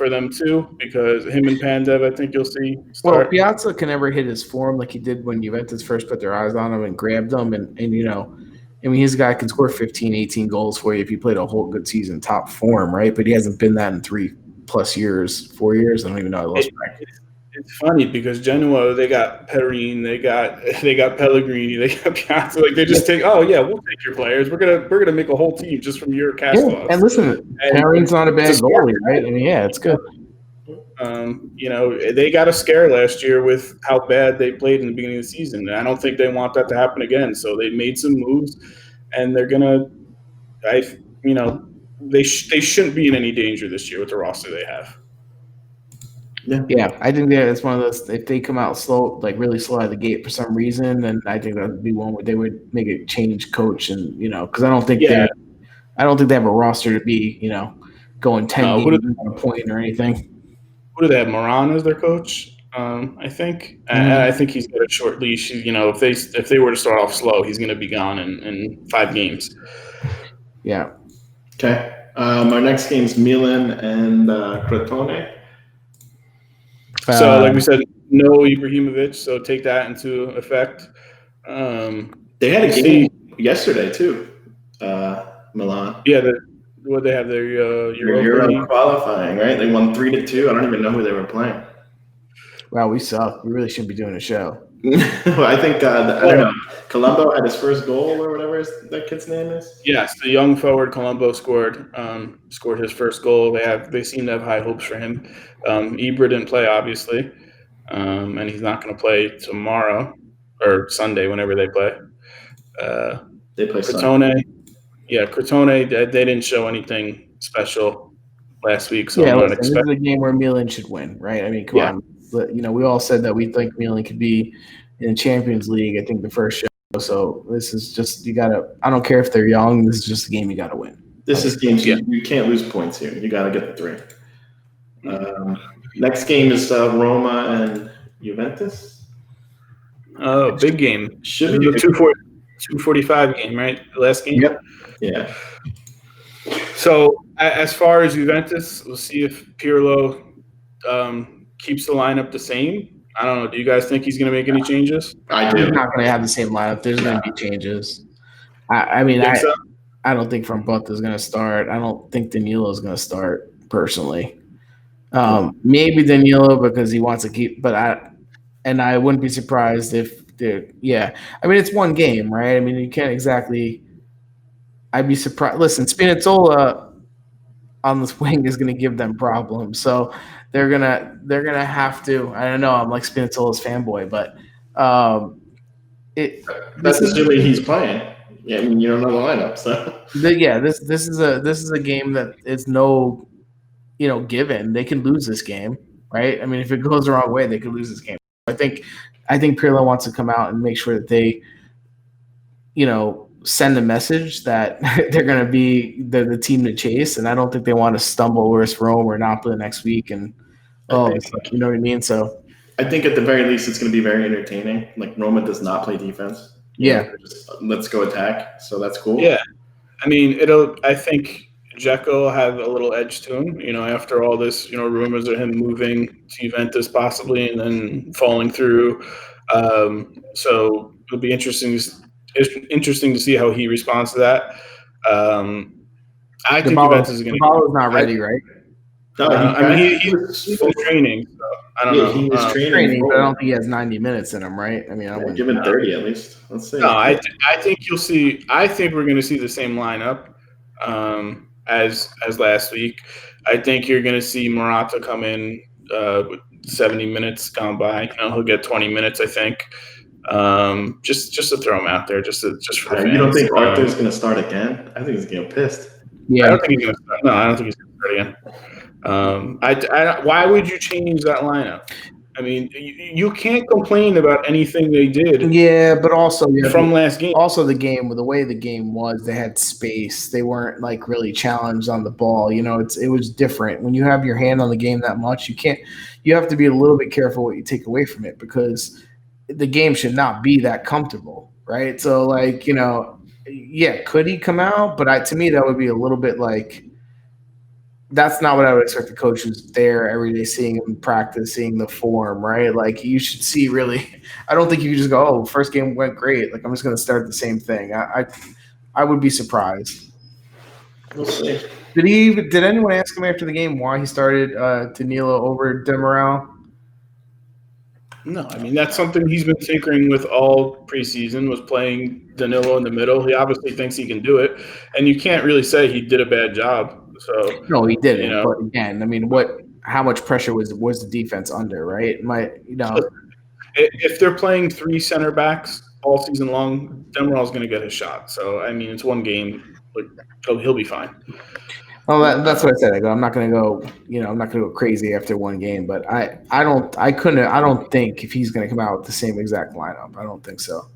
them too, because him and Pandev, I think you'll see start. Well, Piazza can never hit his form like he did when Juventus first put their eyes on him and grabbed him. And he's a guy who can score 15, 18 goals for you if he played a whole good season, top form, right? But he hasn't been that in 3+ years, 4 years. I don't even know. I lost track. It's funny because Genoa, they got Perrine, they got Pellegrini, they got Piazza. Like they just take, we'll take your players. We're gonna make a whole team just from your cast offs. And listen, Perrine's not a bad goalie, right? I mean, it's good. They got a scare last year with how bad they played in the beginning of the season. And I don't think they want that to happen again. So they made some moves, and they're gonna. They shouldn't be in any danger this year with the roster they have. Yeah, I think that it's one of those. If they come out slow, like really slow out of the gate for some reason, then I think that would be one where they would make a change coach, and because I don't think they have a roster to be going 10 games on a point or anything. Who do they have? Moran as their coach, I think. And I think he's got a short leash. If they were to start off slow, he's going to be gone in 5 games. Yeah. Okay. Our next game is Milan and Crotone. So, like we said, no Ibrahimovic, so take that into effect. They had a game yesterday, too, Milan. Yeah, they have their Euro qualifying, right? They won 3-2. I don't even know who they were playing. Wow, we suck. We really shouldn't be doing a show. Well, I think, I don't know, Colombo had his first goal or whatever that kid's name is. Yes, the young forward Colombo scored his first goal. They seem to have high hopes for him. Ibra didn't play, obviously, and he's not going to play tomorrow or Sunday whenever they play. They play Crotone. Sunday. Yeah, Crotone, they didn't show anything special last week, so I'm not this is a game where Milan should win, right? I mean, come on. But, we all said that we think Milan could be in Champions League. I think the first show. So this is just I don't care if they're young. This is just a game you got to win. This is games you can't lose points here. You got to get the 3. Next game is Roma and Juventus. Oh, big game. Should be a 2:45 game, right? The last game. Yep. Yeah. So as far as Juventus, we'll see if Pirlo keeps the lineup the same. I don't know. Do you guys think he's going to make any changes? I do. He's not going to have the same lineup. There's going to be changes. I mean, I don't think Frambutta is going to start. I don't think Danilo is going to start personally. Maybe Danilo because he wants to keep, but I wouldn't be surprised if I mean, it's one game, right? I mean, you can't exactly. I'd be surprised. Listen, Spinazzola on this wing is going to give them problems, so they're gonna have to. I don't know. I'm like Spinazzola's fanboy, but that's assuming he's playing. Yeah, I mean, you don't know the lineup, so this is a game that is no, given. They can lose this game, right? I mean, if it goes the wrong way, they could lose this game. I think Pirlo wants to come out and make sure that they, send a message that they're going to be the team to chase, and I don't think they want to stumble versus Rome or Napoli next week, and you know what I mean. So I think at the very least it's going to be very entertaining. Like Roma does not play defense. Just, let's go attack. So that's cool. Yeah, I mean I think Dzeko will have a little edge to him. After all this, rumors of him moving to Juventus possibly and then falling through. So it'll be interesting to see how he responds to that. I think Juventus is going to. Paolo's not ready, right? No, I mean he's full training. So I don't know. He was training, but I don't think he has 90 minutes in him, right? I mean, I wouldn't give him 30 at least. Let's see. No, I think you'll see. I think we're going to see the same lineup as last week. I think you're going to see Morata come in with 70 minutes gone by. He'll get 20 minutes, I think. Just to throw him out there, just for the fans. You don't think Arthur's going to start again? I think he's getting pissed. Yeah, I don't think he's going to start. No, I don't think he's going to start again. Why would you change that lineup? I mean, you can't complain about anything they did. Yeah, but also from last game. Also, the way the game was, they had space. They weren't like really challenged on the ball. It was different when you have your hand on the game that much. You have to be a little bit careful what you take away from it because the game should not be that comfortable, right? So, could he come out? But to me, that would be a little bit like that's not what I would expect the coach who's there every day, seeing him practice, seeing the form, right? Like you should see really. I don't think you can just go, "Oh, first game went great. Like I'm just going to start the same thing." I would be surprised. We'll see. Did anyone ask him after the game why he started Danilo over Demiral? No, I mean that's something he's been tinkering with all preseason. Was playing Danilo in the middle. He obviously thinks he can do it, and you can't really say he did a bad job. So no, he didn't. But again, I mean, how much pressure was the defense under? Right? If they're playing 3 center backs all season long, Demiral's going to get his shot. So I mean, it's one game. Like he'll be fine. Well, that's what I said. I'm not going to go. I'm not going to go crazy after one game. But I don't think if he's going to come out with the same exact lineup. I don't think so.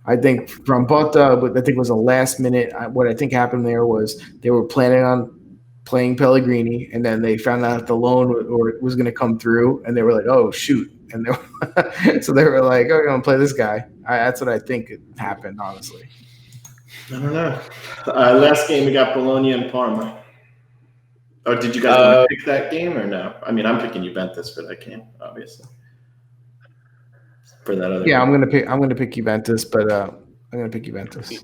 I think from Botta, I think it was a last minute. What I think happened there was they were planning on playing Pellegrini, and then they found out the loan was going to come through, and they were like, "Oh shoot!" And so they were like, "Oh, we're going to play this guy." That's what I think happened, honestly. I don't know. Last game we got Bologna and Parma. Or did you guys want to pick that game or no? I mean, I'm picking Juventus for that game, obviously. For that other game. I'm gonna pick Juventus, but I'm gonna pick Juventus.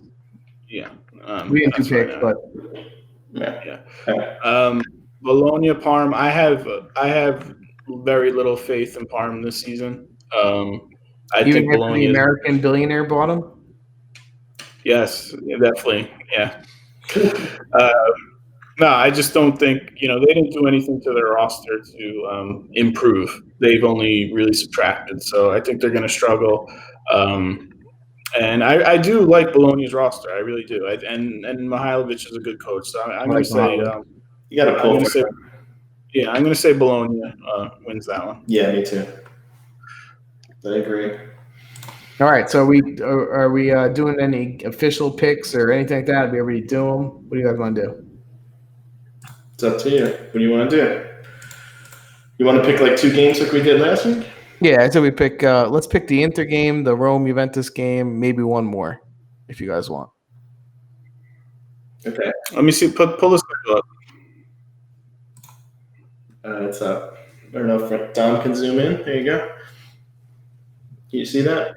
Yeah. We didn't pick, but yeah. Bologna, Parm. I have very little faith in Parm this season. I think Bologna, the American billionaire bought him. Yes, definitely. Yeah. No, I just don't think they didn't do anything to their roster to improve. They've only really subtracted, so I think they're going to struggle. And I do like Bologna's roster, I really do. And Mihailovic is a good coach, so I'm going to say you got to pull. I'm going to say Bologna wins that one. Yeah, me too. I agree. All right. So are we doing any official picks or anything like that? Are we already do them? What do you guys want to do? It's up to you. What do you want to do? You want to pick like 2 games like we did last week? Yeah, I said we pick. Let's pick the Inter game, the Rome Juventus game, maybe one more, if you guys want. Okay. Let me see. Pull this up. It's up. I don't know if Dom can zoom in. There you go. Can you see that?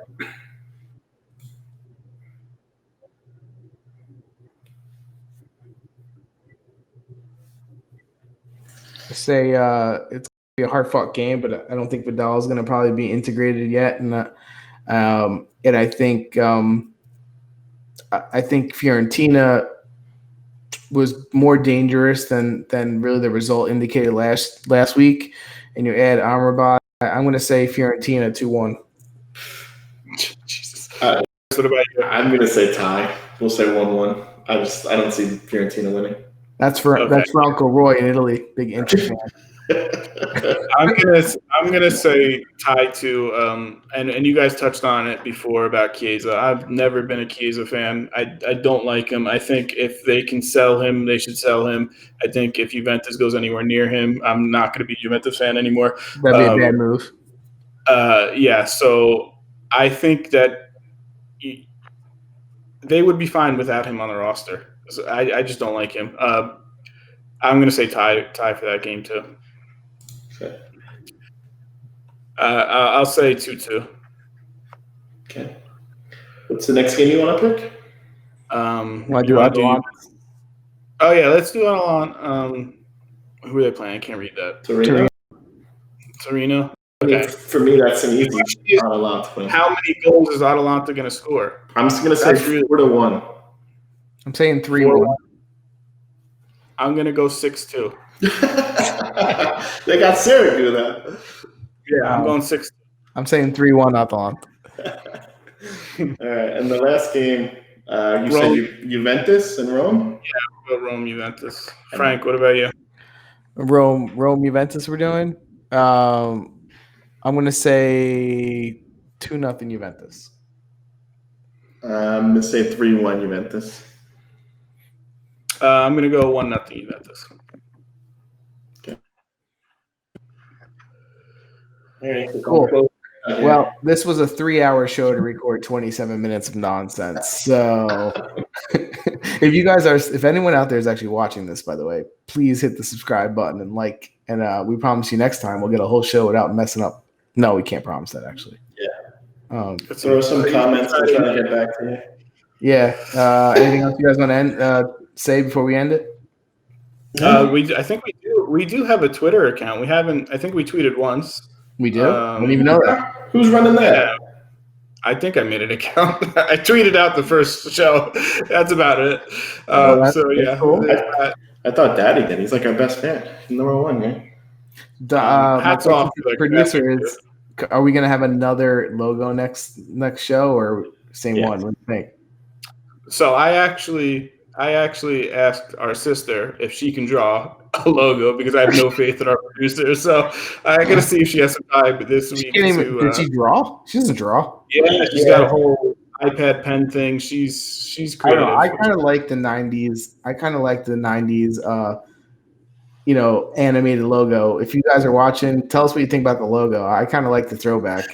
I say it's gonna be a hard fought game, but I don't think Vidal is gonna probably be integrated yet, and I think Fiorentina was more dangerous than really the result indicated last week. And you add Amrabat, I'm going to say Fiorentina 2-1. Jesus. What about you? I'm going to say tie. We'll say 1-1. I don't see Fiorentina winning. That's for Uncle Roy in Italy, big Inter fan. I'm gonna say tie to and you guys touched on it before about Chiesa. I've never been a Chiesa fan. I don't like him. I think if they can sell him, they should sell him. I think if Juventus goes anywhere near him, I'm not going to be a Juventus fan anymore. That'd be a bad move. Yeah, so I think that they would be fine without him on the roster. So I just don't like him. I'm going to say tie for that game too. Okay. I'll say 2-2. Okay. What's the next game you want to pick? Want to do Atalanta? Oh yeah, let's do Atalanta. Who are they playing? I can't read that. Torino. Okay. For me, that's an easy Atalanta. How many goals is Atalanta going to score? I'm just going to say 4-1. I'm saying 3-1. I'm going to go 6-2. They got Serie do that. Yeah, I'm going 6-2. I'm saying 3-1 Atalanta. All right, and the last game, you said Juventus and Rome? Yeah, we'll go Rome, Juventus. Frank, what about you? Rome, Juventus we're doing? I'm going to say 2-0 Juventus. I'm going to say 3-1 Juventus. I'm going to go 1-0 Juventus. Okay. All right, cool. Well, this was a 3-hour show to record 27 minutes of nonsense. So if anyone out there is actually watching this, by the way, please hit the subscribe button and like, and we promise you next time we'll get a whole show without messing up. No, we can't promise that actually. Yeah. Throw some comments to try to get back to you. Yeah. Anything else you guys want to say before we end it? I think we do have a Twitter account. I think we tweeted once. We do? I don't even know that. Who's running that? Yeah. I think I made an account. I tweeted out the first show. That's about it. That's cool. I thought Daddy did. He's like our best fan. Number 1, man. Hats off to the producer is. Are we going to have another logo next show or same one? What do you think? So I actually asked our sister if she can draw a logo because I have no faith in our producer. So I got to see if she has some time this week. Did she draw? She doesn't draw. Yeah, she's got a whole iPad pen thing. She's creative. I kind of like the 90s. Animated logo. If you guys are watching, tell us what you think about the logo. I kind of like the throwback.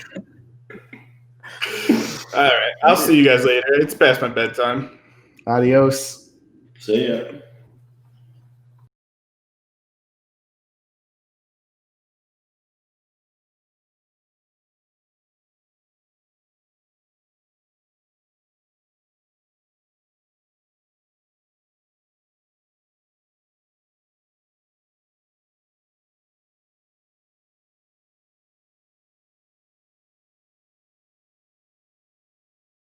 All right. I'll see you guys later. It's past my bedtime. Adios. See ya.